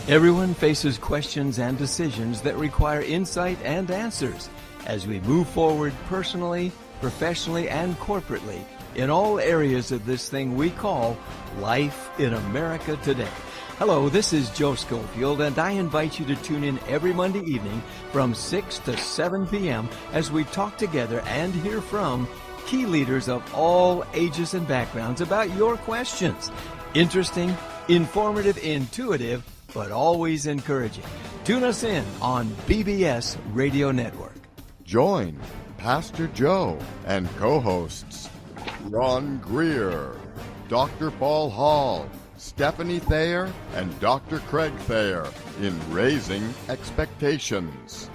Everyone faces questions and decisions that require insight and answers as we move forward personally, professionally, and corporately in all areas of this thing we call life in America today. Hello, this is Joe Schofield, and I invite you to tune in every Monday evening from 6 to 7 p.m. as we talk together and hear from key leaders of all ages and backgrounds about your questions. Interesting, informative, intuitive, but always encouraging. Tune us in on BBS Radio Network. Join Pastor Joe and co-hosts Ron Greer, Dr. Paul Hall, Stefanie Thayer, and Dr. Craig Thayer in Raising Expectations.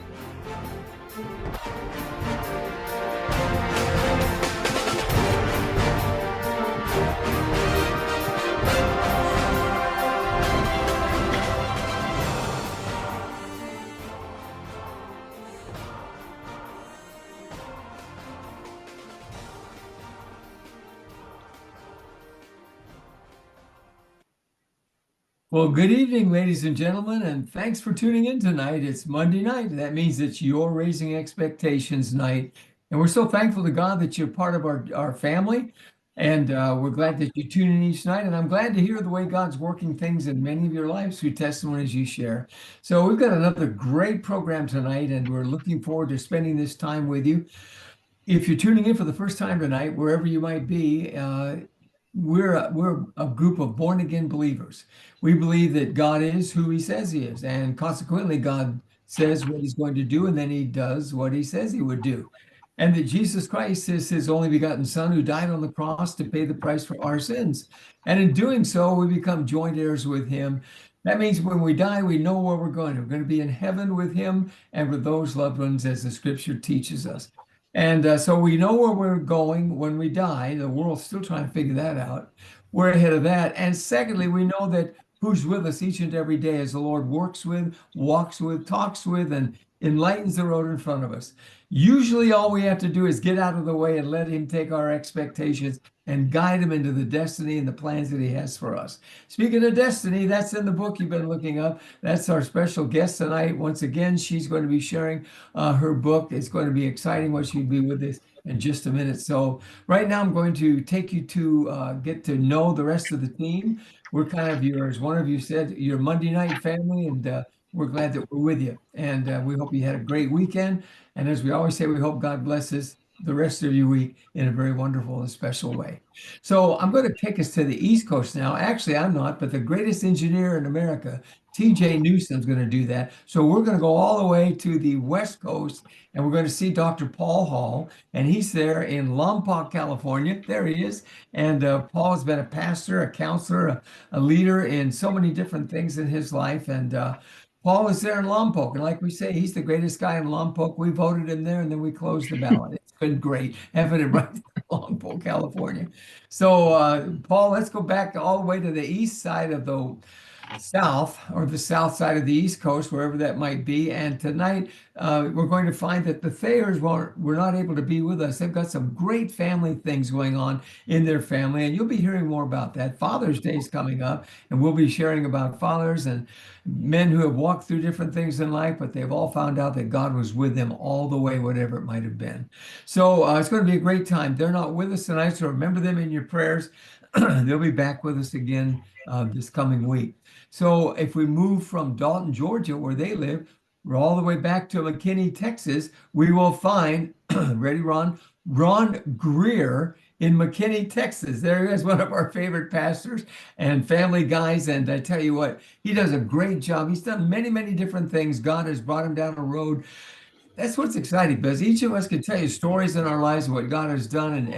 Well, good evening, ladies and gentlemen, and thanks for tuning in tonight. It's Monday night. That means it's your Raising Expectations night. And we're so thankful to God that you're part of our family. And we're glad that you tune in each night. And I'm glad to hear the way God's working things in many of your lives through testimonies you share. So we've got another great program tonight, and we're looking forward to spending this time with you. If you're tuning in for the first time tonight, wherever you might be, we're a group of born-again believers. We believe that God is who he says he is, and consequently, God says what he's going to do, and then he does what he says he would do. And that Jesus Christ is his only begotten Son who died on the cross to pay the price for our sins. And in doing so, we become joint heirs with him. That means when we die, we know where we're going. We're going to be in heaven with him and with those loved ones, as the scripture teaches us. And so we know where we're going when we die. The world's still trying to figure that out. We're ahead of that. And secondly, we know that who's with us each and every day as the Lord works with, walks with, talks with, and enlightens the road in front of us. Usually all we have to do is get out of the way and let him take our expectations and guide them into the destiny and the plans that he has for us. Speaking of destiny, that's in the book you've been looking up. That's our special guest tonight. Once again, she's going to be sharing her book. It's going to be exciting what she'll be with us in just a minute. So right now I'm going to take you to get to know the rest of the team. We're kind of as one of you said, your Monday night family, and we're glad that we're with you. And we hope you had a great weekend. And as we always say, we hope God blesses the rest of your week in a very wonderful and special way. So I'm going to take us to the East Coast now. Actually, I'm not, but the greatest engineer in America, TJ Newsom's going to do that. So we're going to go all the way to the West Coast, and we're going to see Dr. Paul Hall, and he's there in Lompoc, California. There he is. And Paul has been a pastor, a counselor, a leader in so many different things in his life. And Paul is there in Lompoc, and like we say, he's the greatest guy in Lompoc. We voted him there, and then we closed the ballot. It's been great having him right there in Lompoc, California. So, Paul, let's go back all the way to the east side of the South, or the south side of the East Coast, wherever that might be. And tonight, we're going to find that the Thayers were not able to be with us. They've got some great family things going on in their family, and you'll be hearing more about that. Father's Day is coming up, and we'll be sharing about fathers and men who have walked through different things in life, but they've all found out that God was with them all the way, whatever it might have been. So it's going to be a great time. They're not with us tonight, so remember them in your prayers. They'll be back with us again this coming week. So if we move from Dalton, Georgia, where they live, we're all the way back to McKinney, Texas, we will find, ready, Ron? Ron Greer in McKinney, Texas. There he is, one of our favorite pastors and family guys. And I tell you what, he does a great job. He's done many, many different things. God has brought him down a road. That's what's exciting, because each of us can tell you stories in our lives of what God has done, and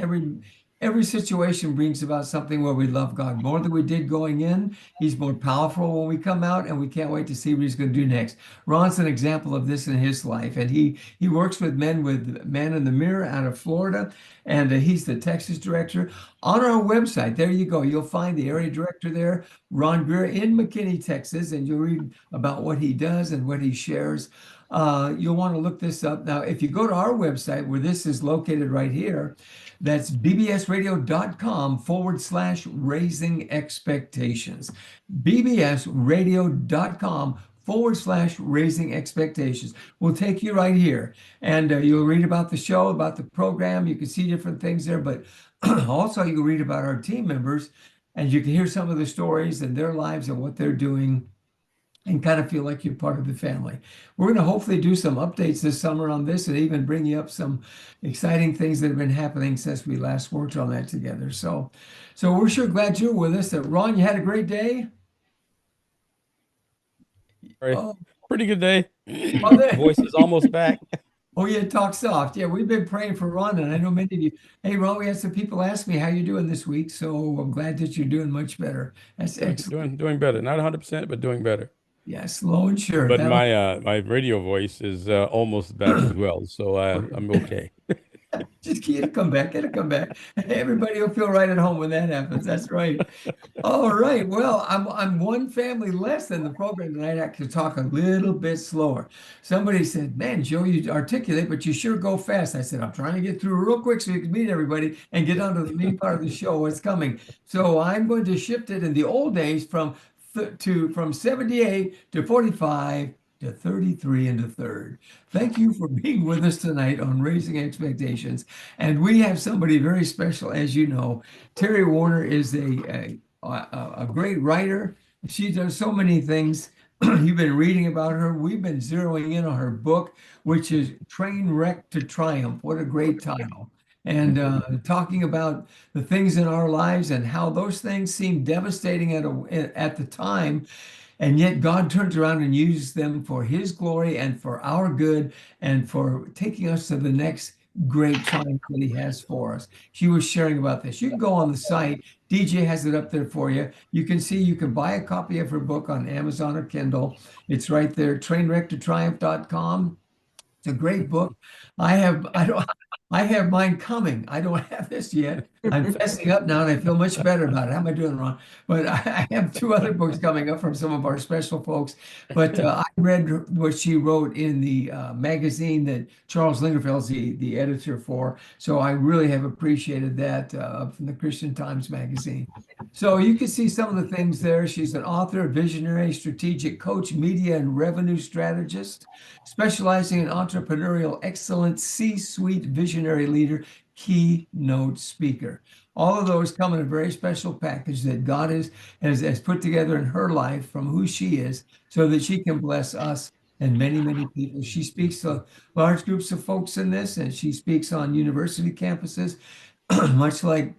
every situation brings about something where we love God more than we did going in. He's more powerful when we come out, and we can't wait to see what he's going to do next. Ron's an example of this in his life, and he works with Man in the Mirror out of Florida, and he's the Texas director. On our website, there you go, you'll find the area director there, Ron Greer in McKinney, Texas, and you'll read about what he does and what he shares. you'll want to look this up. Now, if you go to our website where this is located right here, that's bbsradio.com/raising expectations. bbsradio.com/raising expectations. We'll take you right here and you'll read about the show, about the program. You can see different things there, but also you can read about our team members and you can hear some of the stories and their lives and what they're doing and kind of feel like you're part of the family. We're going to hopefully do some updates this summer on this and even bring you up some exciting things that have been happening since we last worked on that together. So we're sure glad you're with us. Ron, you had a great day? Oh. Pretty good day. Oh, Voice is almost back. Oh, yeah, talk soft. Yeah, we've been praying for Ron, and I know many of you. Hey, Ron, we had some people ask me how you doing this week, so I'm glad that you're doing much better. That's excellent. Doing better. Not 100%, but doing better. Yeah, slow and sure. But my radio voice is almost back as well, so I'm okay. Just it'll come back. It'll come back. Everybody will feel right at home when that happens. That's right. All right. Well, I'm one family less than the program tonight. I could talk a little bit slower. Somebody said, "Man, Joe, you articulate, but you sure go fast." I said, "I'm trying to get through real quick so you can meet everybody and get on to the main part of the show. What's coming?" So I'm going to shift it in the old days from 78 to 45 to 33 and a third. Thank you for being with us tonight on Raising Expectations. And we have somebody very special, as you know. Terry Warner is a great writer. She does so many things. You've been reading about her. We've been zeroing in on her book, which is Train Wreck to Triumph. What a great title. And talking about the things in our lives and how those things seem devastating at the time. And yet God turns around and uses them for his glory and for our good and for taking us to the next great triumph that he has for us. She was sharing about this. You can go on the site. DJ has it up there for you. You can see, you can buy a copy of her book on Amazon or Kindle. It's right there, trainwrecktotriumph.com. It's a great book. I have mine coming. I don't have this yet. I'm fessing up now and I feel much better about it. How am I doing, Ron? But I have two other books coming up from some of our special folks. But I read what she wrote in the magazine that Charles Lingerfeld's the editor for. So I really have appreciated that from the Christian Times magazine. So you can see some of the things there. She's an author, visionary, strategic coach, media and revenue strategist, specializing in entrepreneurial excellence, C-suite visionary leader, keynote speaker. All of those come in a very special package that God has put together in her life from who she is so that she can bless us and many, many people. She speaks to large groups of folks in this, and she speaks on university campuses, much like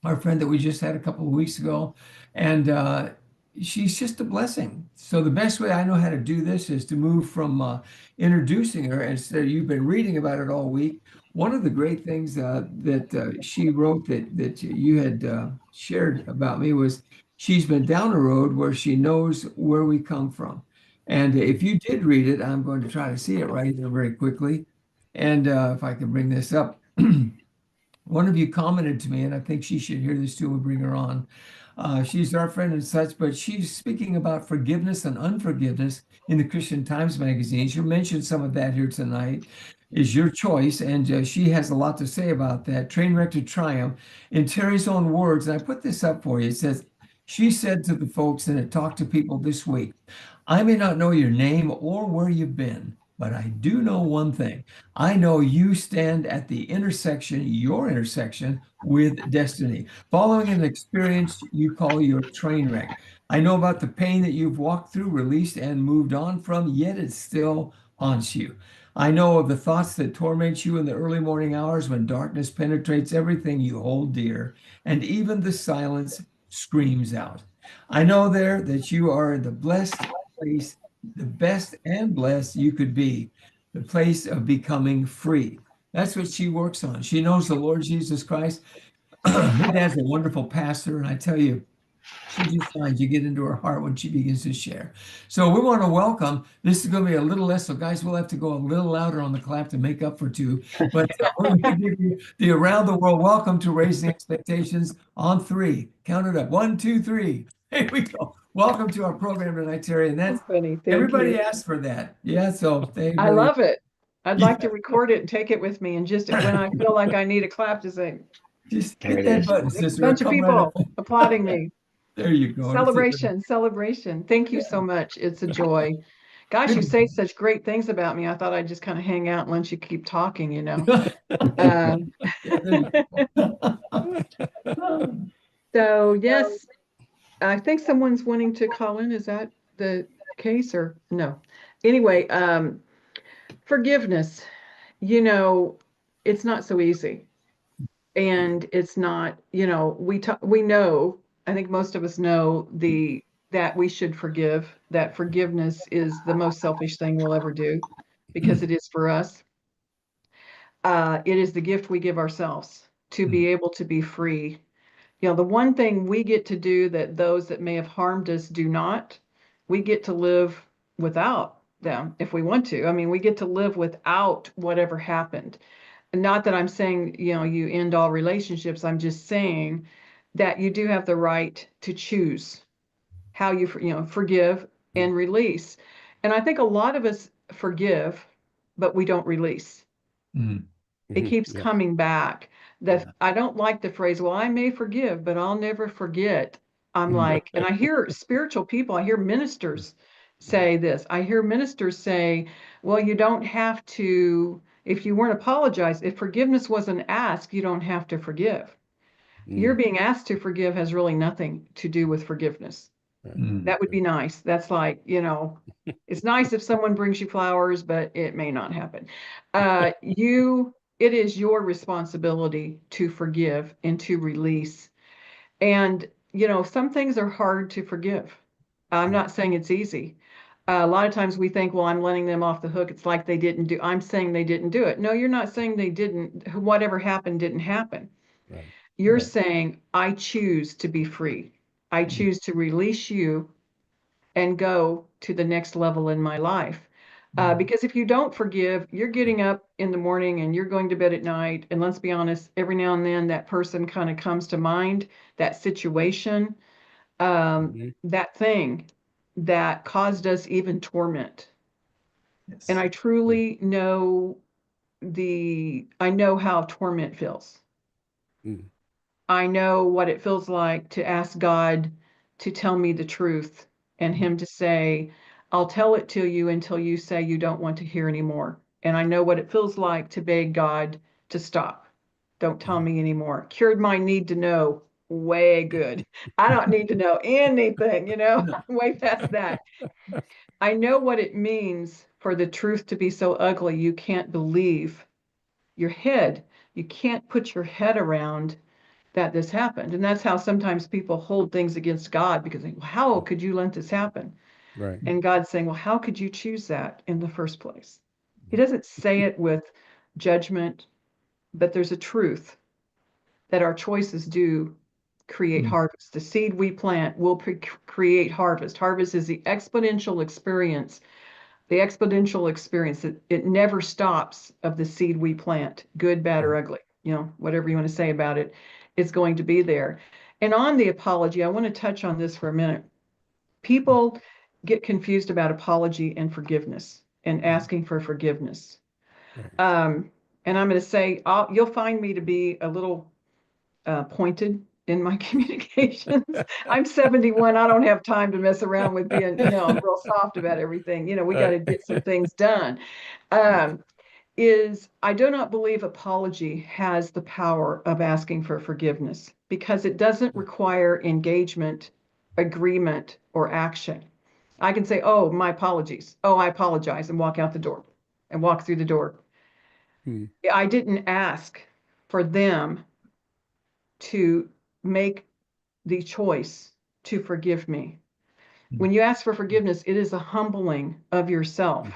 our friend that we just had a couple of weeks ago. And she's just a blessing. So the best way I know how to do this is to move from introducing her, and so you've been reading about it all week. One of the great things that she wrote that you had shared about me was she's been down a road where she knows where we come from. And if you did read it, I'm going to try to see it right here very quickly. And if I can bring this up. One of you commented to me, and I think she should hear this too. We'll bring her on. She's our friend and such, but she's speaking about forgiveness and unforgiveness in the Christian Times magazine. She'll mention some of that here tonight. Is your choice, and she has a lot to say about that. Train Wreck to Triumph. In Terry's own words, and I put this up for you. It says, she said to the folks and had talked to people this week, "I may not know your name or where you've been, but I do know one thing. I know you stand at the intersection, your intersection, with destiny, following an experience you call your train wreck. I know about the pain that you've walked through, released, and moved on from, yet it still haunts you. I know of the thoughts that torment you in the early morning hours when darkness penetrates everything you hold dear, and even the silence screams out. I know there that you are in the blessed place, the best and blessed you could be, the place of becoming free." That's what she works on. She knows the Lord Jesus Christ. Her dad's a wonderful pastor, and I tell you, she just finds you get into her heart when she begins to share. So we want to welcome, this is going to be a little less, so guys, we'll have to go a little louder on the clap to make up for two. But we're going to give you the around the world welcome to Raising Expectations on three. Count it up. 1, 2, 3. Here we go. welcome to our program tonight, Terry. And that's Funny. Thank everybody you. asked for that. Yeah, so they I really, love it. I'd like to Yeah. record it and take it with me, and just when I feel like I need a clap, to say, just there hit it that is. button, A sister. bunch of Come right people up. applauding me. There you go. Celebration, celebration. Thank you so much. It's a joy. Gosh, you say such great things about me. I thought I'd just kind of hang out and let you keep talking, you know. Um, Yeah, there you go. so yes, I think someone's wanting to call in. Is that the case or no? Anyway, forgiveness, you know, it's not so easy. And it's not, you know, we know, I think most of us know that we should forgive, that forgiveness is the most selfish thing we'll ever do because it is for us. It is the gift we give ourselves to be able to be free. You know, the one thing we get to do that those that may have harmed us do not, we get to live without them if we want to. I mean, we get to live without whatever happened. Not that I'm saying, you know, you end all relationships. I'm just saying that you do have the right to choose how you know, forgive and release. And I think a lot of us forgive, but we don't release. Mhm. It keeps Yeah. coming back. That I don't like the phrase, well, I may forgive, but I'll never forget. I'm like, and I hear spiritual people, I hear ministers say this. I hear ministers say, well, you don't have to, if you weren't apologized, if forgiveness wasn't asked, you don't have to forgive. You're being asked to forgive has really nothing to do with forgiveness. That would be nice. That's like, you know, it's nice if someone brings you flowers, but it may not happen. It is your responsibility to forgive and to release. And, you know, some things are hard to forgive. I'm not saying it's easy. A lot of times we think, well, I'm letting them off the hook. It's like they didn't do, I'm saying they didn't do it. No, you're not saying they didn't. Whatever happened didn't happen. Right. You're saying, I choose to be free. I choose to release you and go to the next level in my life. Because if you don't forgive, you're getting up in the morning and you're going to bed at night. And let's be honest, every now and then that person kind of comes to mind, that situation, that thing that caused us even torment. Yes. And I truly know I know how torment feels. I know what it feels like to ask God to tell me the truth and Him to say, I'll tell it to you until you say you don't want to hear anymore. And I know what it feels like to beg God to stop. Don't tell me anymore. Cured my need to know. Way good. I don't need to know anything, you know, way past that. I know what it means for the truth to be so ugly you can't believe your head. You can't put your head around that this happened. And that's how sometimes people hold things against God because they, well, how could you let this happen? Right. And God's saying, well, how could you choose that in the first place? He doesn't say it with judgment, but there's a truth that our choices do create harvest. The seed we plant will create harvest. Harvest is the exponential experience. The exponential experience, it never stops of the seed we plant, good, bad, or ugly, you know, whatever you want to say about it, it's going to be there. And on the apology, I want to touch on this for a minute. People get confused about apology and forgiveness and asking for forgiveness. And I'm going to say, you'll find me to be a little pointed in my communications. I'm 71. I don't have time to mess around with being, you know, real soft about everything. You know, we got to get some things done. I do not believe apology has the power of asking for forgiveness because it doesn't require engagement, agreement, or action. I can say, oh, my apologies. Oh, I apologize, and walk out the door and walk through the door. I didn't ask for them to make the choice to forgive me. When you ask for forgiveness, it is a humbling of yourself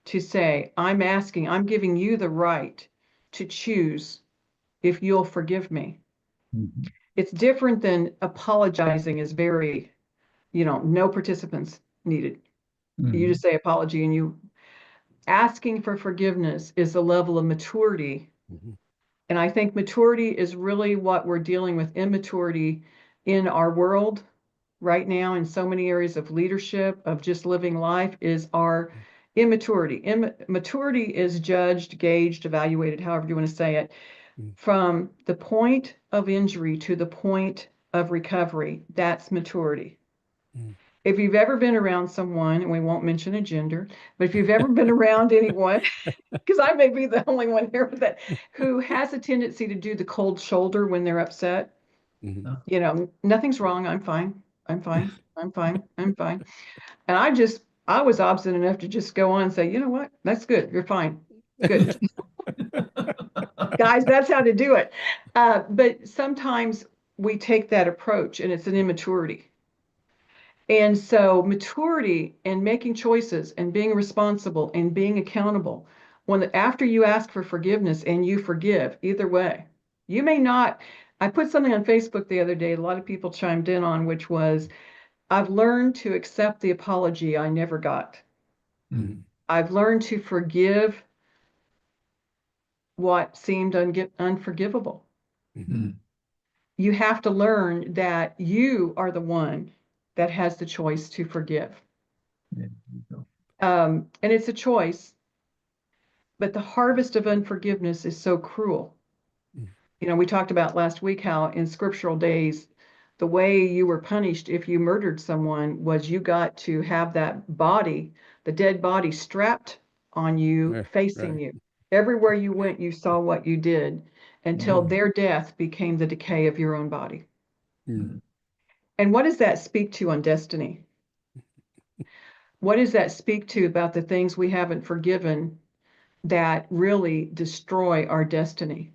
to say, I'm giving you the right to choose if you'll forgive me. It's different than apologizing is very, you know, no participants needed. You just say apology and you asking for forgiveness is a level of maturity. And I think maturity is really what we're dealing with, immaturity in our world right now in so many areas of leadership, of just living life, is our immaturity. Maturity is judged, gauged, evaluated, however you want to say it, from the point of injury to the point of recovery. That's maturity. If you've ever been around someone, and we won't mention a gender, but if you've ever been around anyone, because I may be the only one here with that, who has a tendency to do the cold shoulder when they're upset, you know, nothing's wrong. I'm fine. I'm fine. I'm fine. I'm fine. And I was obstinate enough to just go on and say, you know what? That's good. You're fine. Good. Guys, that's how to do it. But sometimes we take that approach and it's an immaturity. And so maturity and making choices and being responsible and being accountable, after you ask for forgiveness and you forgive, either way, you may not. I put something on Facebook the other day, a lot of people chimed in on, which was, I've learned to accept the apology I never got. I've learned to forgive what seemed unforgivable. You have to learn that you are the one that has the choice to forgive. And it's a choice, but the harvest of unforgiveness is so cruel. You know, we talked about last week how in scriptural days, the way you were punished if you murdered someone was you got to have that body, the dead body, strapped on you, facing you. Everywhere you went, you saw what you did until their death became the decay of your own body. And what does that speak to on destiny? What does that speak to about the things we haven't forgiven that really destroy our destiny?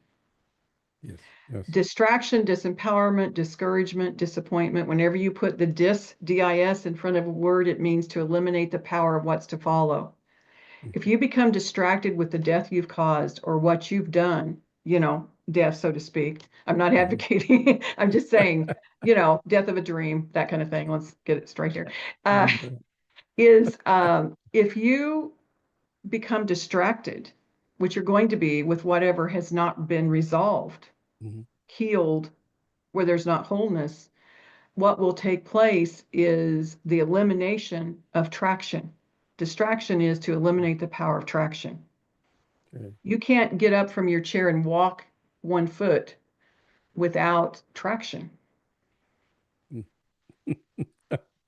Distraction, disempowerment, discouragement, disappointment. Whenever you put the dis in front of a word, it means to eliminate the power of what's to follow. If you become distracted with the death you've caused or what you've done, you know, death, so to speak. I'm not advocating. I'm just saying, you know, death of a dream, that kind of thing. Let's get it straight here. If you become distracted, which you're going to be with whatever has not been resolved, healed, where there's not wholeness, what will take place is the elimination of traction. Distraction is to eliminate the power of traction. You can't get up from your chair and walk 1 foot without traction.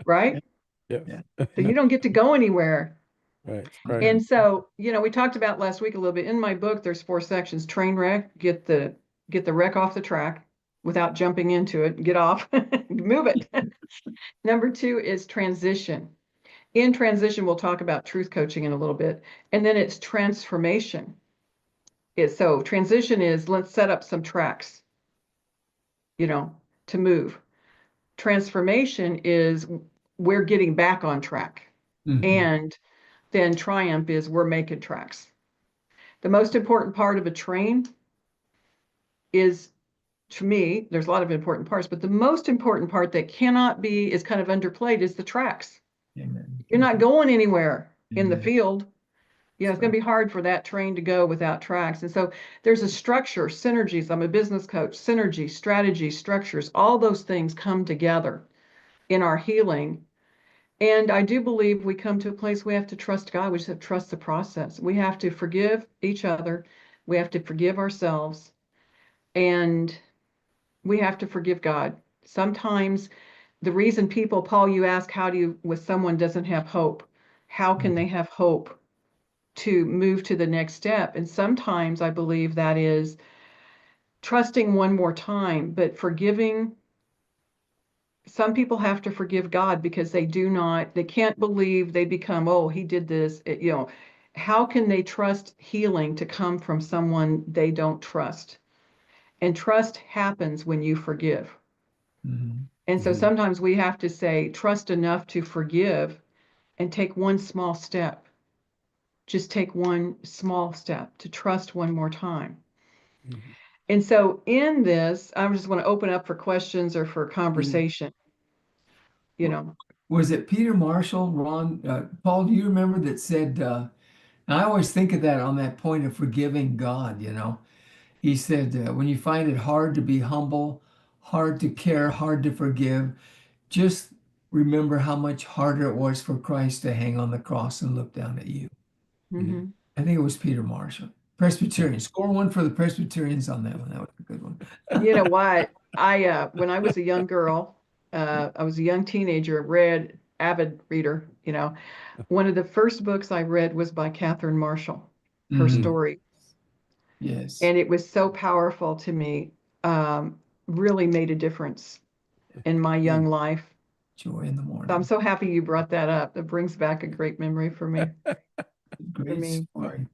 Right? So you don't get to go anywhere. And so, you know, we talked about last week a little bit. In my book, there's 4 sections. Train wreck, get the wreck off the track without jumping into it, get off, move it. Number 2 is transition. In transition, we'll talk about truth coaching in a little bit. And then it's transformation. So transition is, let's set up some tracks, you know, to move. Transformation is we're getting back on track. And then triumph is we're making tracks. The most important part of a train is, to me, there's a lot of important parts, but the most important part that is kind of underplayed is the tracks. You're not going anywhere in the field. You know, it's going to be hard for that train to go without tracks. And so there's a structure, synergies. I'm a business coach, synergy, strategy, structures, all those things come together in our healing. And I do believe we come to a place we have to trust God. We just have to trust the process. We have to forgive each other. We have to forgive ourselves. And we have to forgive God. Sometimes the reason Paul, you ask, with someone doesn't have hope, how can they have hope to move to the next step? And sometimes I believe that is trusting one more time, but forgiving. Some people have to forgive God because they can't believe they become, oh, he did this. You know, how can they trust healing to come from someone they don't trust? And trust happens when you forgive. And so sometimes we have to say, trust enough to forgive and take one small step. Just take one small step to trust one more time. And so in this, I just want to open up for questions or for conversation. You know, was it Peter Marshall, Ron, Paul, do you remember that said, and I always think of that on that point of forgiving God, you know, he said, when you find it hard to be humble, hard to care, hard to forgive, just remember how much harder it was for Christ to hang on the cross and look down at you. Mm-hmm. I think it was Peter Marshall. Presbyterian. Score one for the Presbyterians on that one. That was a good one. You know what? When I was a young girl, I was a young teenager, avid reader, one of the first books I read was by Catherine Marshall, her Mhm. story. Yes. And it was so powerful to me, really made a difference in my young life. Joy in the So morning. I'm so happy you brought that up. It brings back a great memory for me. Great me. story.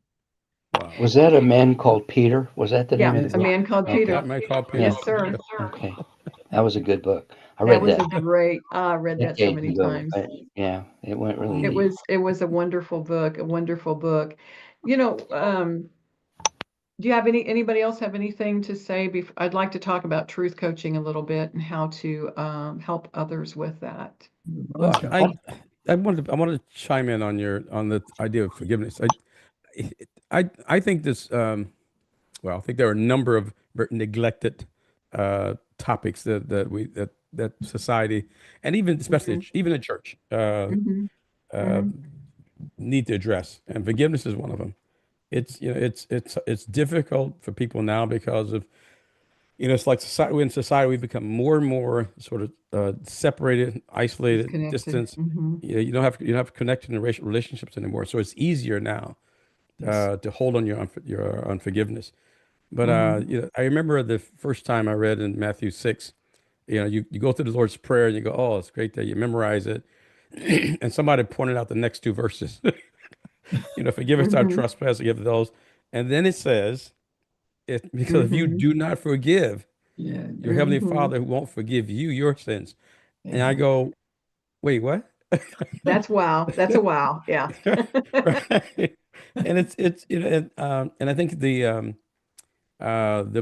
Wow. Was that A Man Called Peter? Was that the Yeah, name of A the book? Man Called Okay. Peter. That might call Peter. Yeah. Yes, sir. Okay. That was a good book. I That read was that a great, I read that so decades many ago. times. Yeah, it went really It deep. was a wonderful book, a wonderful book. You know, do you have anybody else have anything to say? I'd like to talk about truth coaching a little bit and how to help others with that. Well, I wanted to chime in on the idea of forgiveness. I think this I think there are a number of neglected topics that society and even especially even the church Mm-hmm. Mm-hmm. need to address, and forgiveness is one of them. It's difficult for people now because of it's like society. In society, we've become more and more sort of separated, isolated, Disconnected. distance. Mm-hmm. You don't have connection in racial relationships anymore. So it's easier now to hold on your unforgiveness. But I remember the first time I read in Matthew 6. You go through the Lord's Prayer and you go, oh, it's great that you memorize it. And somebody pointed out the next two verses. Forgive us our Mm-hmm. trespasses, forgive those. And then it says, because if you Mm-hmm. do not forgive, Yeah. your heavenly Mm-hmm. Father who won't forgive you your sins. And I Amen. go, wait, what? That's wow. That's a wow. Yeah. Right. And and I think the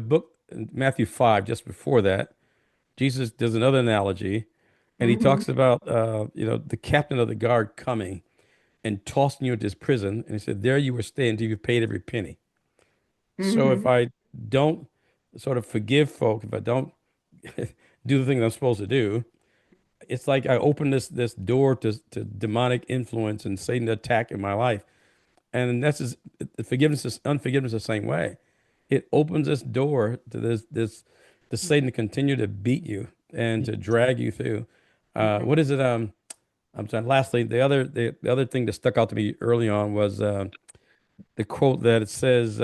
book Matthew 5, just before that, Jesus does another analogy, and he Mm-hmm. talks about the captain of the guard coming and tossing you into his prison, and he said, "There you will stay until you've paid every penny." So if Mm-hmm. I don't sort of forgive folk, if I don't do the thing I'm supposed to do, it's like I open this door to demonic influence and Satan attack in my life. And forgiveness is unforgiveness the same way. It opens this door to this to Satan to continue to beat you and to drag you through. What is it? I'm sorry. Lastly, the other thing that stuck out to me early on was the quote that it says,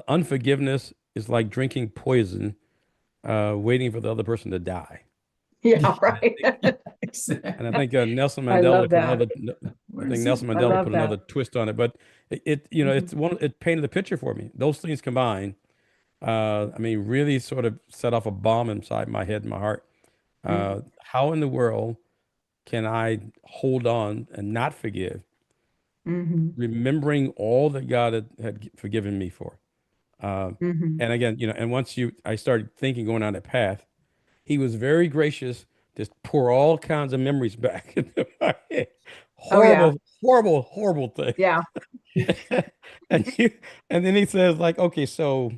"Unforgiveness is like drinking poison, waiting for the other person to die." Yeah, right. And I Exactly. think Nelson I Mandela love put that. another. I Where think is it? Nelson I Mandela love put that. another twist on it, but Mm-hmm. it painted the picture for me. Those things combined, I mean, really sort of set off a bomb inside my head and my heart. How in the world can I hold on and not forgive, Mm-hmm. remembering all that God had forgiven me for? Mm-hmm. And again, and I started thinking going on that path. He was very gracious, just pour all kinds of memories back into my head. Oh yeah. Horrible, horrible, horrible thing. Yeah. and and then he says, like, okay, so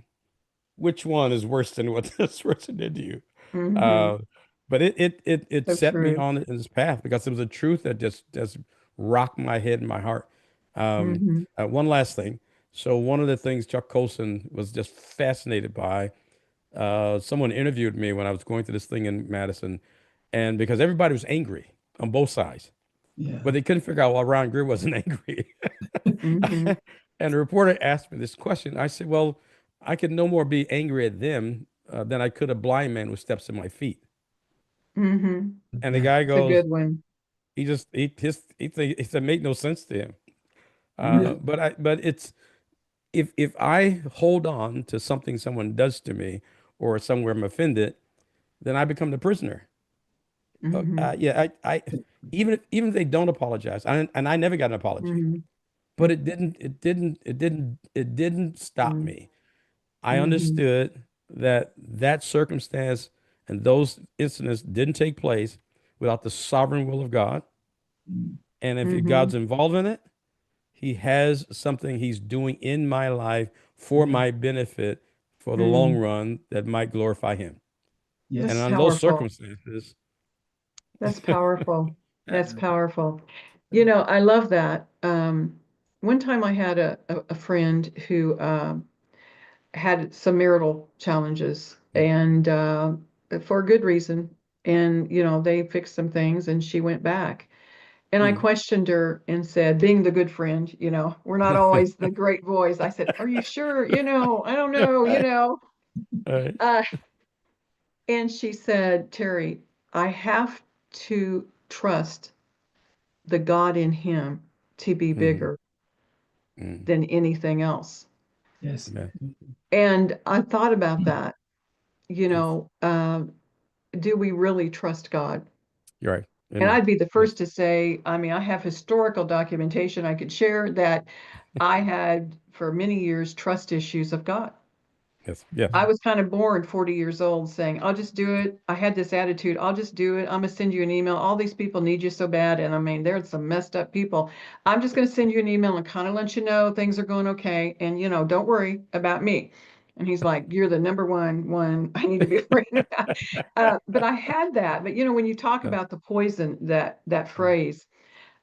which one is worse than what this person did to you? Mm-hmm. Uh, but it So set me true. on this path because it was a truth that just rocked my head and my heart. Mm-hmm. One last thing. So one of the things Chuck Colson was just fascinated by, someone interviewed me when I was going through this thing in Madison, and because everybody was angry on both sides, Yeah. but they couldn't figure out why Ron Greer wasn't angry. Mm-hmm. And the reporter asked me this question. I said, well, I could no more be angry at them than I could a blind man who steps in my feet. Mm-hmm. And the guy It's a goes, good one. he said, make no sense to him. Really? But it's, if I hold on to something someone does to me or somewhere I'm offended, then I become the prisoner. Mm-hmm. Yeah, I even if they don't apologize, and I never got an apology, Mm-hmm. but it didn't stop me. I Mm-hmm. understood that circumstance and those incidents didn't take place without the sovereign will of God. And if Mm-hmm. God's involved in it, He has something He's doing in my life for Yeah. my benefit for the long Mm. run that might glorify Him. This And is Yes. under those powerful. circumstances, That's powerful. That's powerful. You know, I love that. One time I had a friend who had some marital challenges and for a good reason. And, you know, they fixed some things and she went back. And I Mm. questioned her and said, being the good friend, you know, we're not always the great boys. I said, are you sure? You know, I don't know, you know. All right. Uh, and she said, Terry, I have to trust the God in him to be Mm. bigger Mm. than anything else. Yes. Yeah. And I thought about that, you Yes. know, do we really trust God? You're right. And Amen. I'd be the Yes. first to say, I mean, I have historical documentation I could share that I had for many years trust issues of God. Yes. Yes. I was kind of born 40 years old saying, I'll just do it. I had this attitude, I'll just do it. I'm going to send you an email. All these people need you so bad. And I mean, there's some messed up people. I'm just going to send you an email and kind of let you know things are going okay. And, you know, don't worry about me. And he's like, you're the number one I need to be afraid about. But I had that. But, you know, when you talk Yeah. about the poison, that Mm. phrase,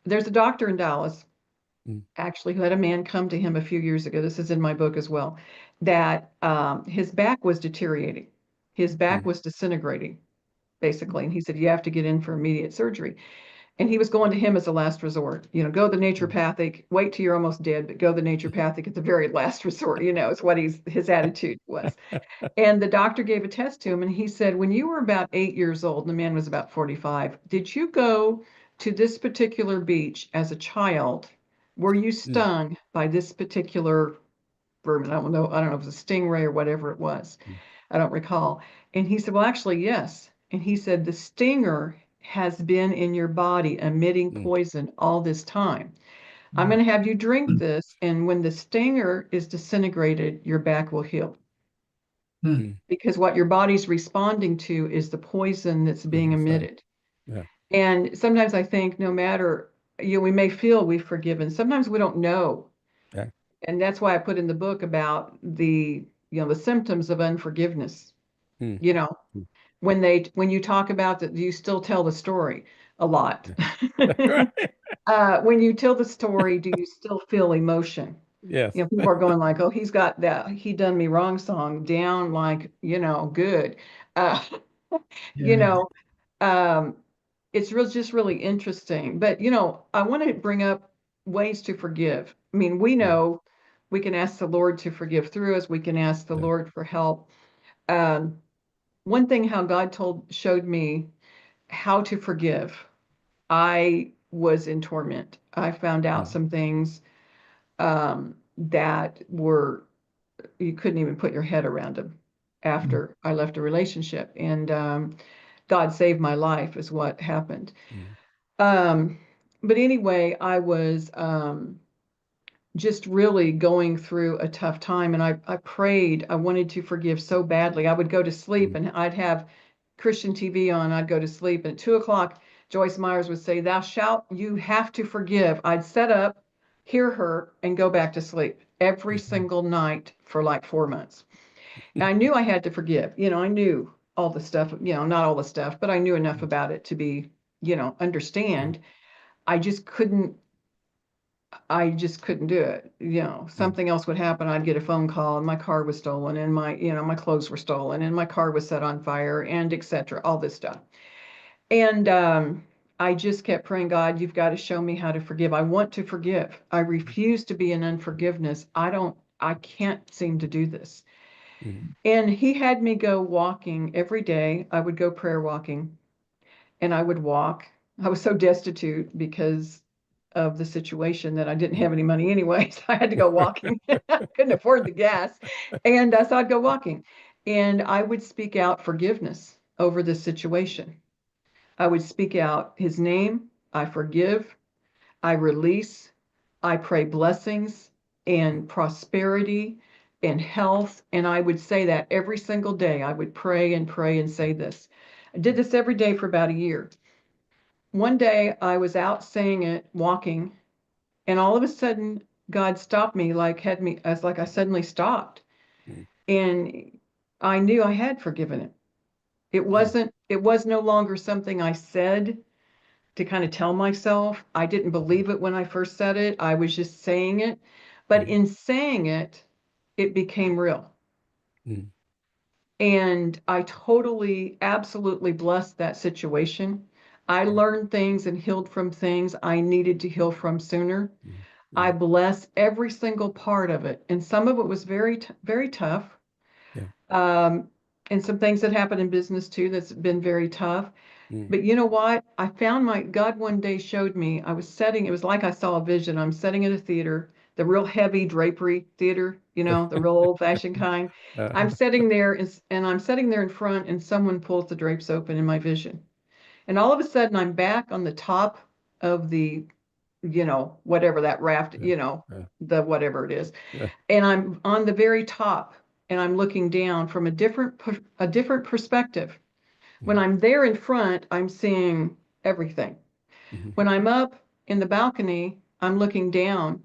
there's a doctor in Dallas Mm. actually who had a man come to him a few years ago. This is in my book as well, that his back was deteriorating. His back Mm. was disintegrating, basically. And he said, you have to get in for immediate surgery. And he was going to him as a last resort. You know, go the Mm. naturopathic, wait till you're almost dead, but go the naturopathic at the very last resort, you know, is what his attitude was. And the doctor gave a test to him, and he said, when you were about 8 years old, and the man was about 45, did you go to this particular beach as a child? Were you Mm. stung by this particular vermin? I don't know if it was a stingray or whatever it was. Mm. I don't recall. And he said, well, actually, yes. And he said, the stinger has been in your body emitting Mm. poison all this time. I'm going to have you drink this, and when the stinger is disintegrated, your back will heal Mm. because what your body's responding to is the poison that's being Inside. emitted. Yeah. And sometimes I think no matter, you know, we may feel we've forgiven. Sometimes we don't know. Yeah. And that's why I put in the book about the, you know, the symptoms of unforgiveness. Mm. You know, Mm. when you talk about that, you still tell the story a lot. Yeah. Right. When you tell the story, do you still feel emotion? You Yes. know, people are going like, oh, he's got that he done me wrong song down like, you know, good. Uh, you Yeah. know, um, it's just really interesting. But, you know, I want to bring up ways to forgive. I mean, we Mm. know we can ask the Lord to forgive through us. We can ask the Yeah. Lord for help. Um, One thing how God showed me how to forgive. I was in torment. I found out Mm. some things that were you couldn't even put your head around them after I left a relationship. And God saved my life, is what happened. Mm. Um, but anyway, I was just really going through a tough time. And I prayed, I wanted to forgive so badly. I would go to sleep Mm. and I'd have Christian TV on, I'd go to sleep. And at 2 o'clock, Joyce Myers would say, thou shalt, you have to forgive. I'd set up, hear her, and go back to sleep every Mhm. single night for like 4 months. And I knew I had to forgive. You know, I knew all the stuff, you know, not all the stuff, but I knew enough about it to be, you know, Yeah. understand. I just couldn't I just couldn't do it. You know, Mm. something else would happen. I'd get a phone call and my car was stolen and my clothes were stolen and my car was set on fire and etc. All this stuff. And I just kept praying, God, you've got to show me how to forgive. I want to forgive. I refuse to be in unforgiveness. I can't seem to do this. Mm. And he had me go walking every day. I would go prayer walking and I would walk. I was so destitute because of the situation that I didn't Mm. have any money anyway, so I had to go walking. I couldn't afford the gas. And so I'd go walking and I would speak out forgiveness over this situation. I would speak out his name. I forgive. I release. I pray blessings and prosperity and health. And I would say that every single day. I would pray and pray and say this. I did this every day for about a year. One day I was out saying it, walking, and all of a sudden God stopped me, like had me as like I suddenly stopped. Mm. And I knew I had forgiven it. It Mm. wasn't it was no longer something I said to kind of tell myself. I didn't believe it when I first said it. I was just saying it. But in saying it, it became real. Mm. And I totally, absolutely blessed that situation. I learned things and healed from things I needed to heal from sooner. I bless every single part of it. And some of it was very, very tough. Yeah. And some things that happened in business too that's been very tough. But you know what? I found God one day showed me, I was setting, it was like I saw a vision. I'm sitting at a theater, the real heavy drapery theater, you know, the real old fashioned kind. I'm sitting there and I'm sitting there in front and someone pulls the drapes open in my vision. And all of a sudden I'm back on the top of the, you know, whatever that raft, you know, the whatever it is. And I'm on the very top and I'm looking down from a different perspective. When I'm there in front, I'm seeing everything. When I'm up in the balcony, I'm looking down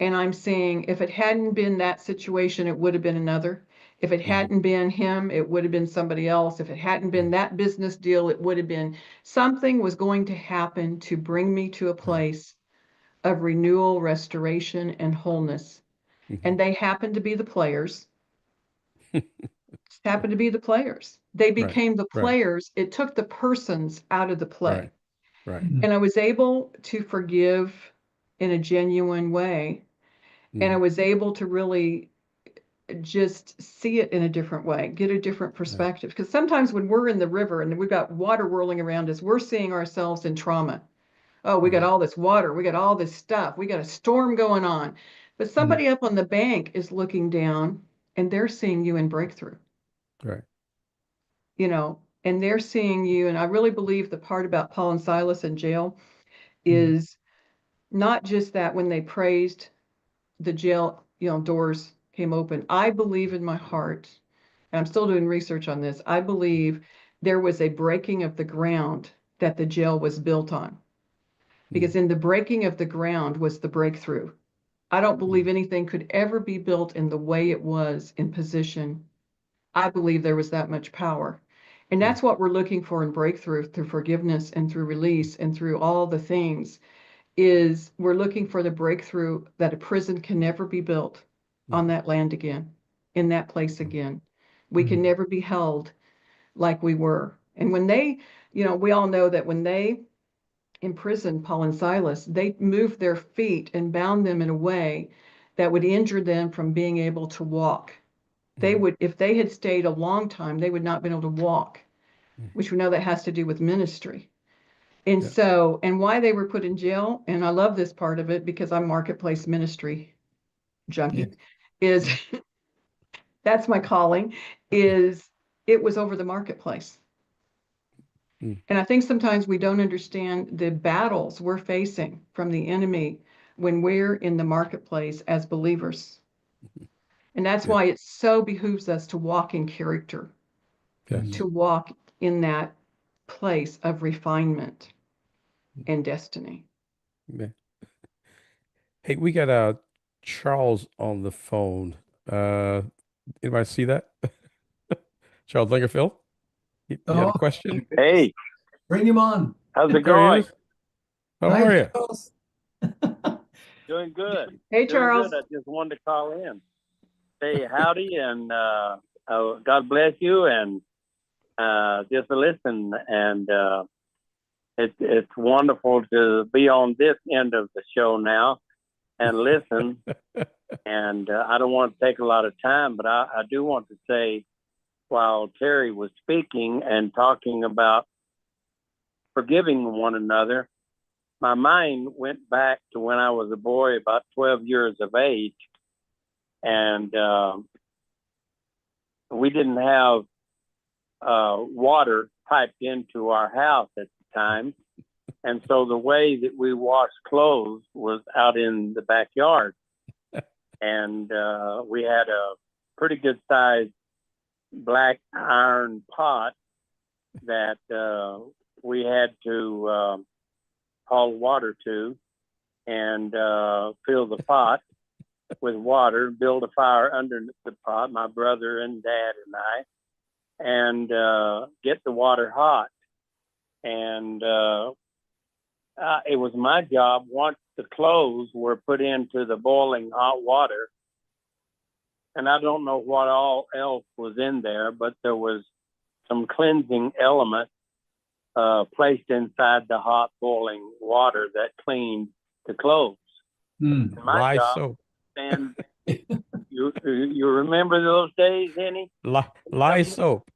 and I'm seeing if it hadn't been that situation, it would have been another. If it hadn't been him, it would have been somebody else. If it hadn't been that business deal, it would have been something was going to happen to bring me to a place of renewal, restoration, and wholeness. And they happened to be the players. Happened to be the players. They became the players. It took the persons out of the play. Right. And I was able to forgive in a genuine way. And I was able to really just see it in a different way, get a different perspective. Because sometimes when we're in the river and we've got water whirling around us, we're seeing ourselves in trauma. Oh, we got all this water. We got all this stuff. We got a storm going on. But somebody up on the bank is looking down and they're seeing you in breakthrough. Right. You know, and they're seeing you. And I really believe the part about Paul and Silas in jail is not just that when they praised, the jail, you know, doors came open. I believe in my heart, and I'm still doing research on this. I believe there was a breaking of the ground that the jail was built on. Because in the breaking of the ground was the breakthrough. I don't believe anything could ever be built in the way it was in position. I believe there was that much power. And that's what we're looking for in breakthrough, through forgiveness and through release and through all the things, is we're looking for the breakthrough that a prison can never be built on that land again, in that place again. We can never be held like we were. And when they, you know, we all know that when they imprisoned Paul and Silas, they moved their feet and bound them in a way that would injure them from being able to walk. They would, if they had stayed a long time, they would not have been able to walk, which we know that has to do with ministry. And so, and why they were put in jail, and I love this part of it because I'm marketplace ministry junkie, is that's my calling, is it was over the marketplace. And I think sometimes we don't understand the battles we're facing from the enemy when we're in the marketplace as believers. And that's why it so behooves us to walk in character, to walk in that place of refinement and destiny. Yeah. Hey, we got Charles on the phone. Anybody see that? Charles Lingerfield? You had a question? Hey, Bring him on. how's it There he going? is. How Hi, are you? Charles. Doing good. Hey, Doing Charles. good. I just wanted to call in, say howdy, and God bless you, and just to listen. And it's wonderful to be on this end of the show now and listen. And I don't want to take a lot of time, but I do want to say, while Terry was speaking and talking about forgiving one another, my mind went back to when I was a boy, about 12 years of age, and we didn't have water piped into our house at the time. And so the way that we washed clothes was out in the backyard. And we had a pretty good sized black iron pot that we had to haul water to and fill the pot with water, build a fire under the pot, my brother and dad and I. and get the water hot. And it was my job, once the clothes were put into the boiling hot water, and I don't know what all else was in there, but there was some cleansing element placed inside the hot boiling water that cleaned the clothes. Mm. My Lye job, soap. and you remember those days, any? Lye soap.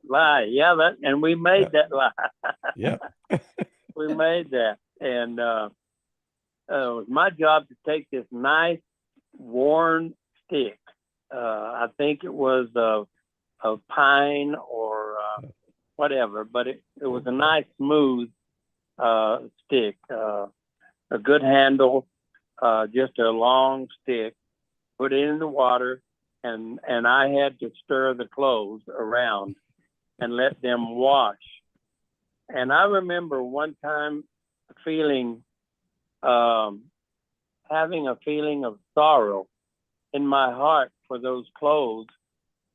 Lye, yeah, and we made that lye. Yep. We made that, and it was my job to take this nice worn stick. I think it was a pine or whatever, but it was a nice smooth stick, a good handle, just a long stick. Put it in the water, and I had to stir the clothes around and let them wash. And I remember one time feeling, having a feeling of sorrow in my heart for those clothes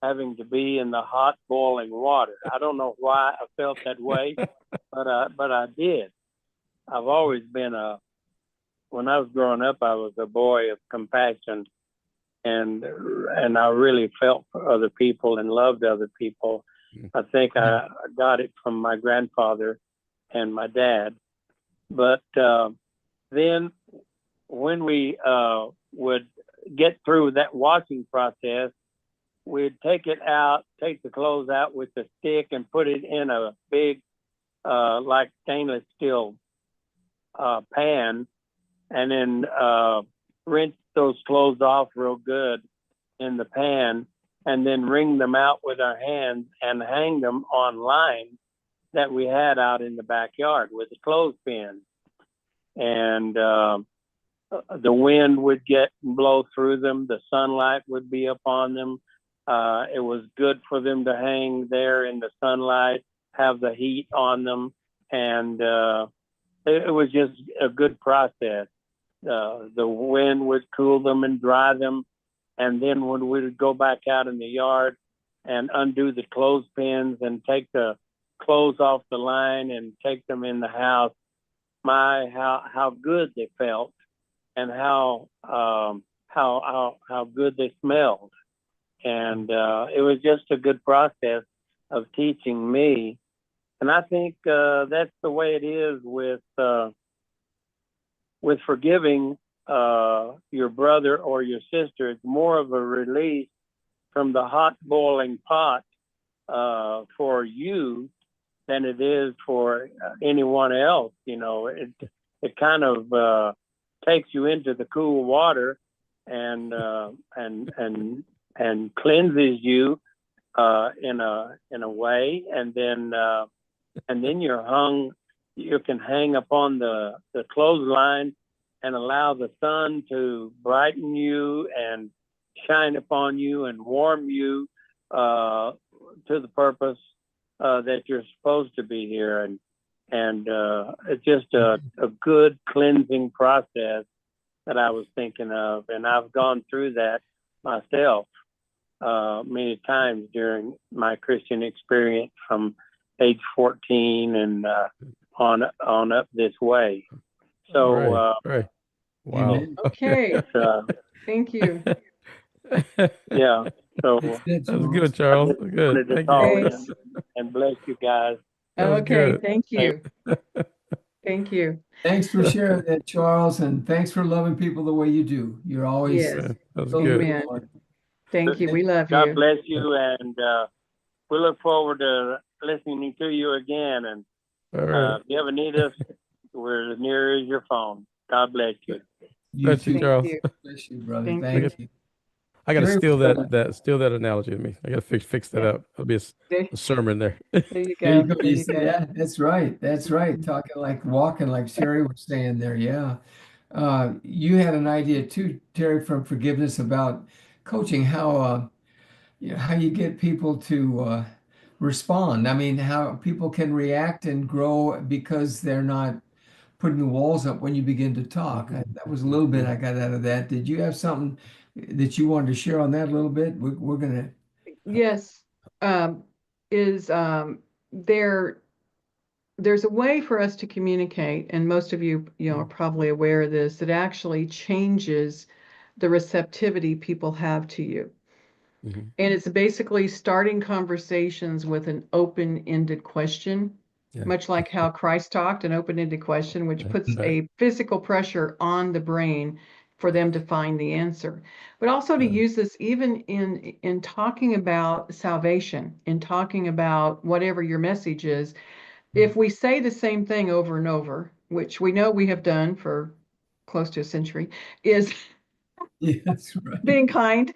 having to be in the hot boiling water. I don't know why I felt that way, but I did. I've always been when I was growing up, I was a boy of compassion, and I really felt for other people and loved other people. I think I got it from my grandfather and my dad. But then when we would get through that washing process, we'd take the clothes out with the stick and put it in a big, like stainless steel pan, and then rinse those clothes off real good in the pan, and then wring them out with our hands and hang them on lines that we had out in the backyard with the clothespin. And the wind would blow through them. The sunlight would be upon them. It was good for them to hang there in the sunlight, have the heat on them. And it was just a good process. The wind would cool them and dry them. And then when we would go back out in the yard and undo the clothespins and take the clothes off the line and take them in the house, how good they felt, and how good they smelled. And it was just a good process of teaching me. And I think that's the way it is with forgiving your brother or your sister. It's more of a release from the hot boiling pot for you than it is for anyone else. You know, it kind of takes you into the cool water and cleanses you in a way, and then you can hang upon the clothesline and allow the sun to brighten you and shine upon you and warm you to the purpose that you're supposed to be here. And it's just a good cleansing process that I was thinking of. And I've gone through that myself many times during my Christian experience from age 14 and on up this way. So, right. Wow. Okay. Thank you. Yeah. So That's That was good, Charles. Good. Thank you. Thanks. and bless you guys. That was Okay. good. Thank you. Thank you. Thanks for sharing that, Charles, and thanks for loving people the way you do. You're always Yes. Yeah, that was so good. Amen. Lord. Thank you. We love God you. bless you, and we look forward to listening to you again. And All right. if you ever need us, we're as near as your phone. God bless you. You Bless you, too. Thank Charles. you. Bless you, brother. Thank Thank you. I gotta Very steal well. steal that analogy of me. I gotta fix that Yeah. up. There'll be There, a sermon there. there you There you go. go. There You you see go. that? That's right. That's right. Talking like walking like Sherry was saying there. Yeah. You had an idea too, Terry, from forgiveness about coaching, how how you get people to respond. I mean, how people can react and grow because they're not putting the walls up when you begin to talk. That was a little bit I got out of that. Did you have something that you wanted to share on that a little bit? We're gonna. Yes. is there's a way for us to communicate, and most of you, are probably aware of this, that actually changes the receptivity people have to you. Mhm. And it's basically starting conversations with an open-ended question, Yeah. much like how Christ talked, an open-ended question, which puts Right. a physical pressure on the brain for them to find the answer. But also to Yeah. use this even in talking about salvation, in talking about whatever your message is. If we say the same thing over and over, which we know we have done for close to a century, is Yes, right. being kind,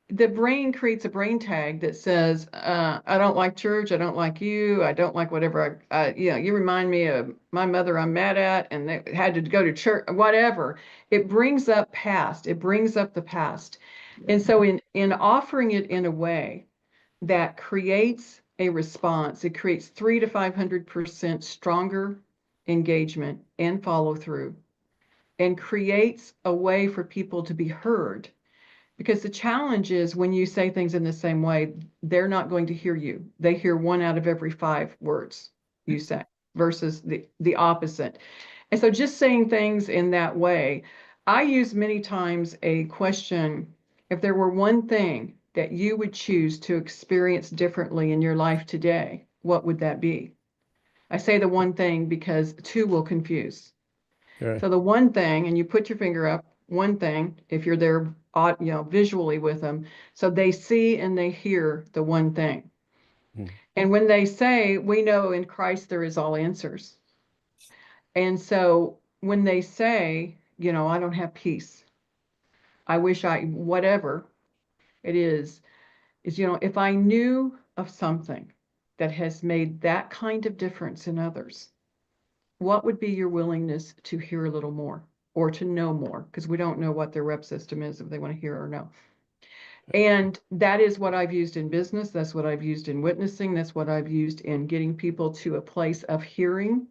the brain creates a brain tag that says, I don't like church, I don't like you, I don't like whatever, you remind me of my mother I'm mad at, and they had to go to church, whatever. It brings up past, it brings up the past. And so in offering it in a way that creates a response, it creates 300 to 500% stronger engagement and follow through, and creates a way for people to be heard. Because the challenge is when you say things in the same way, they're not going to hear you. They hear 1 out of every 5 words you say versus the opposite. And so just saying things in that way, I use many times a question: if there were one thing that you would choose to experience differently in your life today, what would that be? I say the one thing because 2 will confuse. Right. So the one thing, and you put your finger up, one thing, if you're there, visually with them, so they see and they hear the one thing. Mhm. And when they say, we know in Christ there is all answers. And so when they say, I don't have peace, I wish whatever it is, if I knew of something that has made that kind of difference in others, what would be your willingness to hear a little more or to know more? Because we don't know what their rep system is, if they want to hear or know. And that is what I've used in business. That's what I've used in witnessing. That's what I've used in getting people to a place of hearing.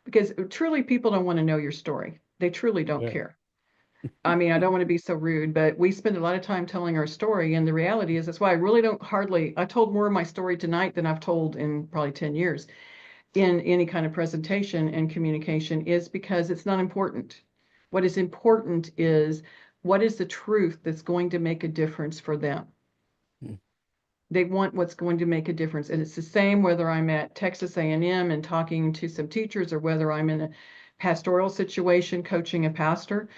Because truly, people don't want to know your story. They truly don't Yeah. care. I mean, I don't want to be so rude, but we spend a lot of time telling our story. And the reality is, that's why I really don't I told more of my story tonight than I've told in probably 10 years in any kind of presentation and communication, is because it's not important. What is important is, what is the truth that's going to make a difference for them? Mm. They want what's going to make a difference. And it's the same whether I'm at Texas A&M and talking to some teachers, or whether I'm in a pastoral situation coaching a pastor,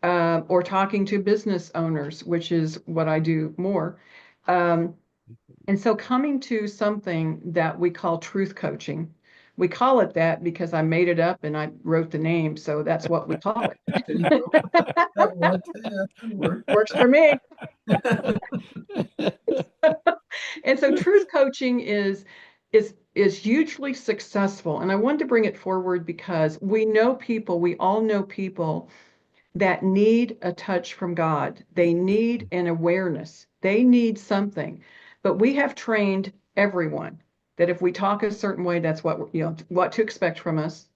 or talking to business owners, which is what I do more. And so coming to something that we call truth coaching, we call it that because I made it up and I wrote the name, so that's what we call it. There you go. That worked. Works for me. And so truth coaching is hugely successful. And I wanted to bring it forward because we all know people that need a touch from God. They need an awareness. They need something. But we have trained everyone that if we talk a certain way, that's what what to expect from us.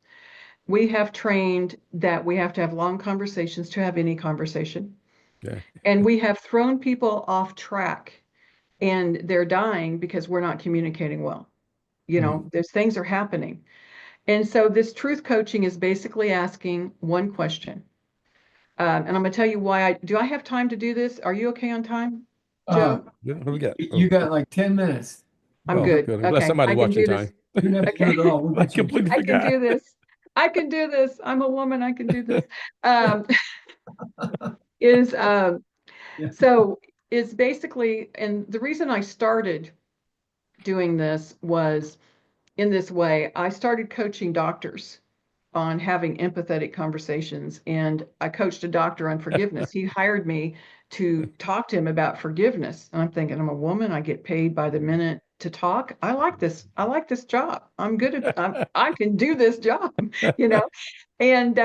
We have trained that we have to have long conversations to have any conversation. Yeah. And we have thrown people off track, and they're dying because we're not communicating well. There's things are happening. And so this truth coaching is basically asking one question. And I'm going to tell you why do I have time to do this? Are you okay on time, Uh, Joe? Yeah, what do we got? you got like 10 minutes. I'm Well, good. good. I'm glad Okay. somebody I can watching do this. time. You don't have to do it all. We'll I get you. completely I can forgot. do this. I can do this. I'm a woman. I can do this. Um, is Yeah. so it's basically, and the reason I started doing this was in this way. I started coaching doctors on having empathetic conversations, and I coached a doctor on forgiveness. He hired me to talk to him about forgiveness. And I'm thinking, I'm a woman, I get paid by the minute to talk. I like this. I like this job. I'm good at I can do this job, you know. And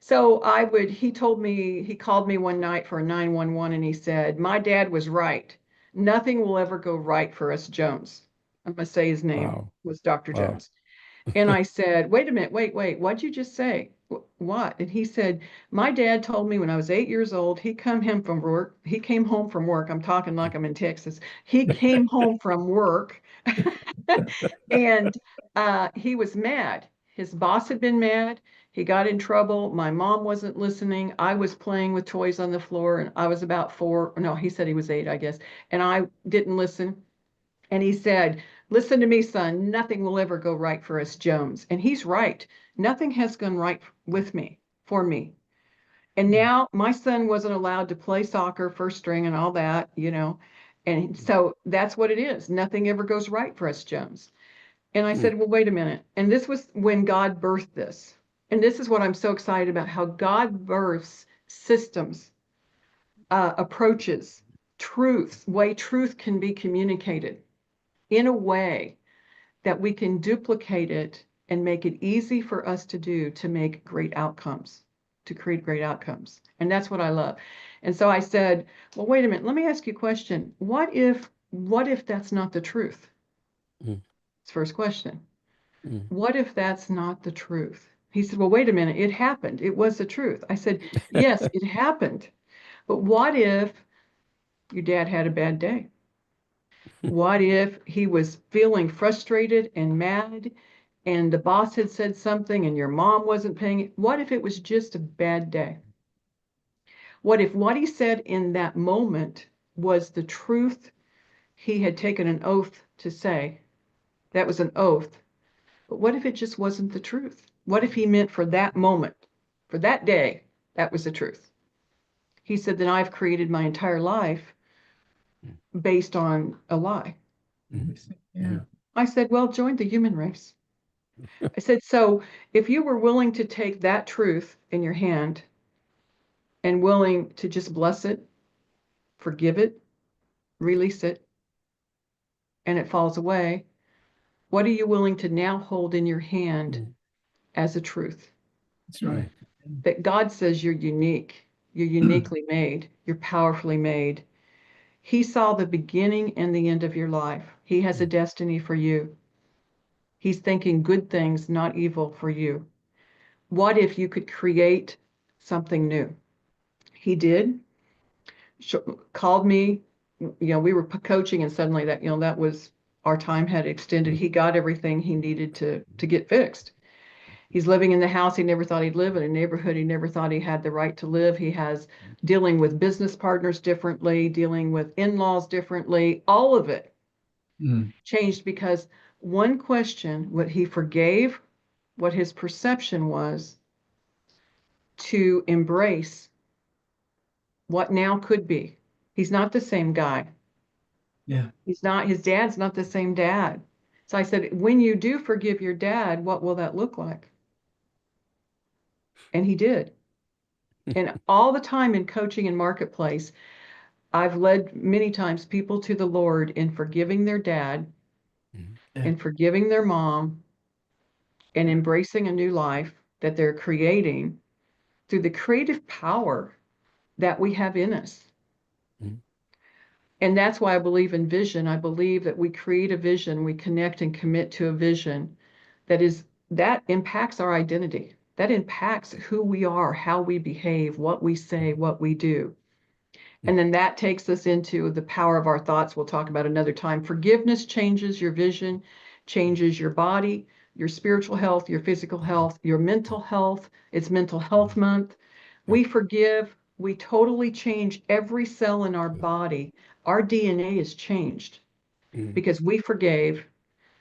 so he called me one night for a 911, and he said, my dad was right. Nothing will ever go right for us Jones. I'm going to say his name Wow. was Dr. Wow. Jones. And I said, wait a minute, wait, what'd you just say? what? And he said, my dad told me when I was 8 years old, he came home from work. He came home from work. I'm talking like I'm in Texas. He came home from work and he was mad. His boss had been mad. He got in trouble. My mom wasn't listening. I was playing with toys on the floor and I was about 4. No, he said he was 8, I guess. And I didn't listen. And he said, listen to me, son, nothing will ever go right for us Jones. And he's right. Nothing has gone right with me, for me. And now my son wasn't allowed to play soccer, first string and all that, And so that's what it is. Nothing ever goes right for us Jones. And I said, well, wait a minute. And this was when God birthed this. And this is what I'm so excited about, how God births systems, approaches, truths, way truth can be communicated in a way that we can duplicate it and make it easy for us to do to make great outcomes, to create great outcomes. And that's what I love. And so I said, well, wait a minute, let me ask you a question. What if that's not the truth? It's the first question. What if that's not the truth? He said, well, wait a minute, it happened. It was the truth. I said, yes, it happened. But what if your dad had a bad day? What if he was feeling frustrated and mad and the boss had said something and your mom wasn't paying it? What if it was just a bad day? What if what he said in that moment was the truth he had taken an oath to say? That was an oath. But what if it just wasn't the truth? What if he meant for that moment, for that day, that was the truth? He said, then I've created my entire life based on a lie. Yeah. I said, well, join the human race. I said, so if you were willing to take that truth in your hand and willing to just bless it, forgive it, release it, and it falls away, what are you willing to now hold in your hand as a truth? That's right. That God says you're unique, you're uniquely made, you're powerfully made. He saw the beginning and the end of your life. He has a destiny for you. He's thinking good things, not evil for you. What if you could create something new? He did. Called me. We were coaching, and suddenly that was our time had extended. He got everything he needed to get fixed. He's living in the house he never thought he'd live in, a neighborhood he never thought he had the right to live. He has dealing with business partners differently, dealing with in-laws differently. All of it changed because one question, what he forgave, what his perception was, to embrace what now could be. He's not the same guy. Yeah. His dad's not the same dad. So I said, when you do forgive your dad, what will that look like? And he did. And all the time in coaching and marketplace, I've led many times people to the Lord in forgiving their dad and forgiving their mom and embracing a new life that they're creating through the creative power that we have in us. And that's why I believe in vision. I believe that we create a vision, we connect and commit to a vision that impacts our identity. That impacts who we are, how we behave, what we say, what we do. And then that takes us into the power of our thoughts. We'll talk about another time. Forgiveness changes your vision, changes your body, your spiritual health, your physical health, your mental health. It's Mental Health Month. We forgive. We totally change every cell in our body. Our DNA is changed because we forgave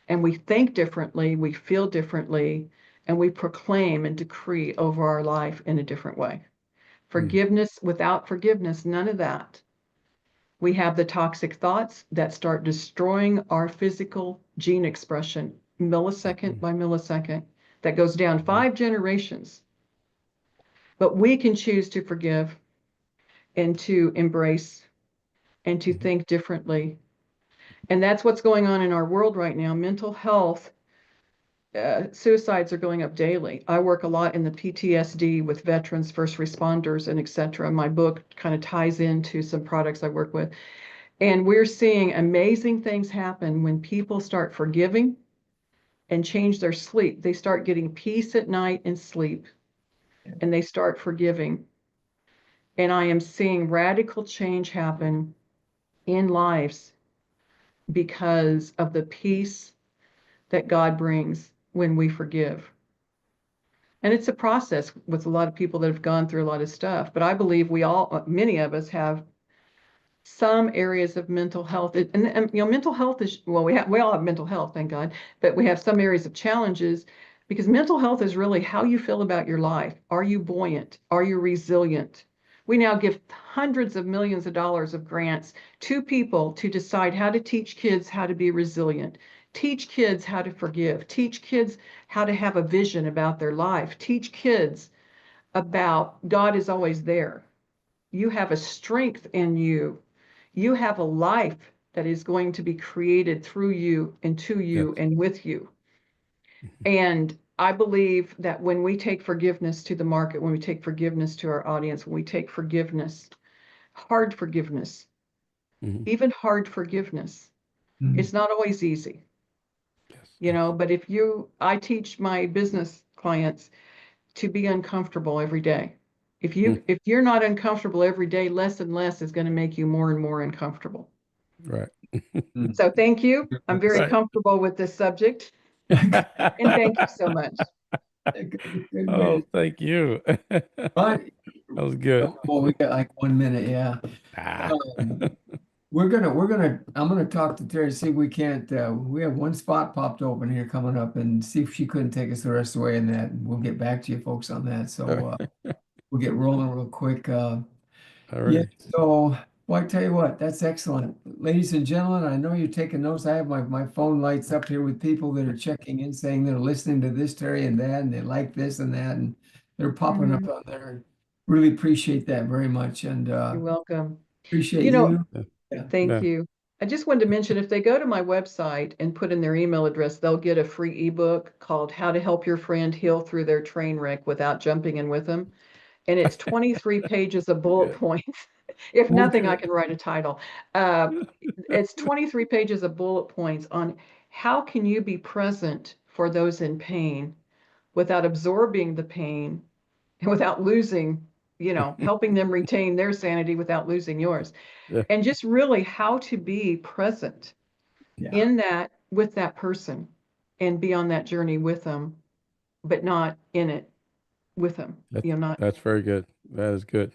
and we think differently, we feel differently, and we proclaim and decree over our life in a different way. Forgiveness, without forgiveness, none of that. We have the toxic thoughts that start destroying our physical gene expression millisecond by millisecond. That goes down 5 generations. But we can choose to forgive and to embrace and to think differently. And that's what's going on in our world right now. Mental health, suicides are going up daily. I work a lot in the PTSD with veterans, first responders, and et cetera. My book kind of ties into some products I work with. And we're seeing amazing things happen when people start forgiving and change their sleep. They start getting peace at night and sleep. and they start forgiving. And I am seeing radical change happen in lives because of the peace that God brings when we forgive. And it's a process with a lot of people that have gone through a lot of stuff. But I believe many of us have some areas of mental health. And mental health is, well, we all have mental health, thank God, but we have some areas of challenges because mental health is really how you feel about your life. Are you buoyant? Are you resilient? We now give hundreds of millions of dollars of grants to people to decide how to teach kids how to be resilient, teach kids how to forgive, teach kids how to have a vision about their life, teach kids about God is always there. You have a strength in you. You have a life that is going to be created through you and to you Yes. and with you. And I believe that when we take forgiveness to the market, when we take forgiveness to our audience, when we take forgiveness, hard forgiveness, Mhm. even hard forgiveness, Mm. it's not always easy, Yes. but I teach my business clients to be uncomfortable every day. If you're not uncomfortable every day, less and less is going to make you more and more uncomfortable. Right. So thank you. I'm very Right. comfortable with this subject. And thank you so much. Good way Oh, to- thank you. That Right. was good. Well, we got like 1 minute, yeah. Ah. I'm gonna talk to Terry, see if we can't, we have one spot popped open here coming up and see if she couldn't take us the rest of the way in that. And we'll get back to you folks on that. So we'll get rolling real quick. All Yeah, right. so well, I tell you what, that's excellent. Ladies and gentlemen, I know you're taking notes. I have my phone lights up here with people that are checking in, saying they're listening to this, Terry, and that, and they like this and that, and they're popping up on there. Really appreciate that very much, and You're welcome. appreciate You know, you. Yeah. Thank Yeah. you. I just wanted to mention if they go to my website and put in their email address, they'll get a free ebook called How to Help Your Friend Heal Through Their Train Wreck Without Jumping in with Them. And it's 23 pages of bullet Good. points. If nothing, I Okay. can write a title. It's 23 pages of bullet points on how can you be present for those in pain without absorbing the pain and without losing, helping them retain their sanity without losing yours. Yeah. And just really how to be present Yeah. in that with that person and be on that journey with them, but not in it with them. Not That's very good. That is good.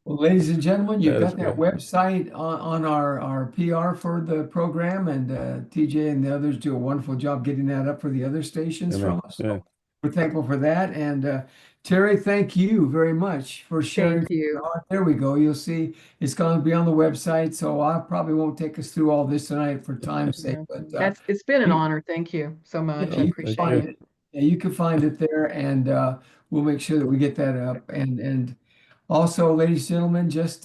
Well, ladies and gentlemen, you've That is got that good. website on our PR for the program, and TJ and the others do a wonderful job getting that up for the other stations Amen. from us. So Yeah. we're thankful for that. And Terry, thank you very much for sharing. Thank you. There we go. You'll see it's going to be on the website. So I probably won't take us through all this tonight for time's sake, but It's been an you- honor. Thank you so much. I you can appreciate find it. it. Yeah, you can find it there, and we'll make sure that we get that up. And also, ladies and gentlemen, just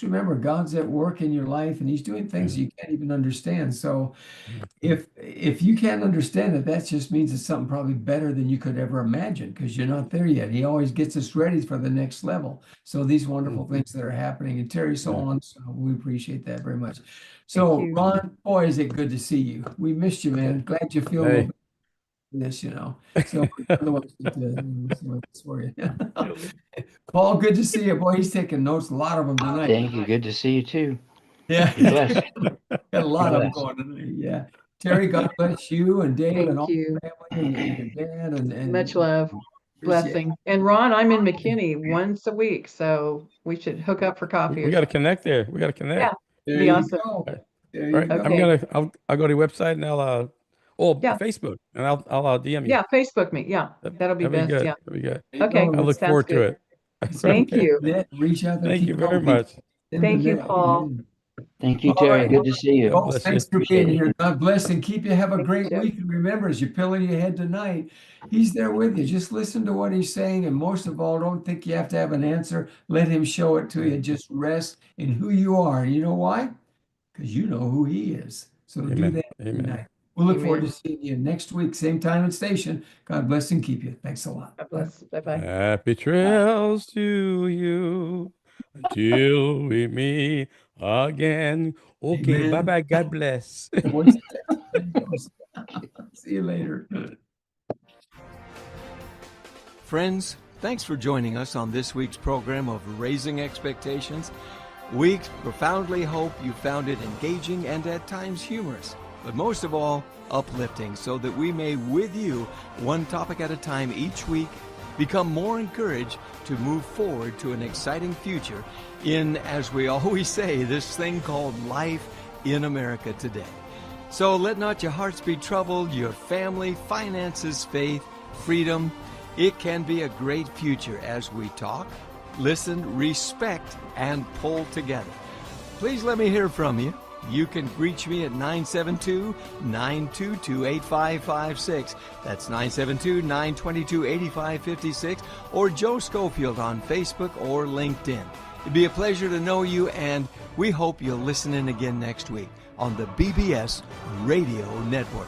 remember God's at work in your life, and He's doing things you can't even understand. So if you can't understand it, that just means it's something probably better than you could ever imagine because you're not there yet. He always gets us ready for the next level. So these wonderful things that are happening, and Terry, so Yeah. on. So we appreciate that very much. Thank So you. Ron, boy, is it good to see you. We missed you, man. Glad you feel a little Hey. bit this. So otherwise, for you. Paul, good to see you. Boy, he's taking notes, a lot of them tonight. Thank you. Good to see you too. Yeah. Be blessed. Got a lot Be of them blessed. going tonight. Yeah. Terry, God bless you and Dave and Thank all you. the family and your dad and Much love. appreciate Blessing. And Ron, I'm in McKinney once a week, so we should hook up for coffee We or got to something. connect there. We got to Yeah, connect. There be you awesome. go. All There you right. go. Okay. I'll go to your website and Yeah. Facebook and I'll DM you. Yeah, Facebook me. Yeah, that'll be That'd be best. good. Yeah. That'd be good. There you Okay. go. I look Sounds forward to good. it. Thank you. Reach out there. Thank you Keep very going. much. Send the Thank you, net. Paul. Amen. Thank you, All Terry. right. Good to see you. God Folks, bless thanks you. for Appreciate being it. here. God bless and keep you. Have a Thank you, great Jeff. week. And remember, as you're pulling ahead tonight, He's there with you. Just listen to what He's saying. And most of all, don't think you have to have an answer. Let Him show it to you. Just rest in who you are. And you know why? Because you know who He is. So do Amen. that every Amen. night. We'll look forward Amen. to seeing you next week, same time and station. God bless and keep you. Thanks a lot. God bless. Bye-bye. Happy trails to you until we meet again. Okay. Amen. Bye-bye. God bless. Voice text. There you go. See you later. Friends, thanks for joining us on this week's program of Raising Expectations. We profoundly hope you found it engaging and at times humorous, but most of all, uplifting, so that we may, with you, one topic at a time each week, become more encouraged to move forward to an exciting future in, as we always say, this thing called life in America today. So let not your hearts be troubled, your family, finances, faith, freedom. It can be a great future as we talk, listen, respect, and pull together. Please let me hear from you. You can reach me at 972-922-8556. That's 972-922-8556, or Joe Schofield on Facebook or LinkedIn. It'd be a pleasure to know you, and we hope you'll listen in again next week on the BBS Radio Network.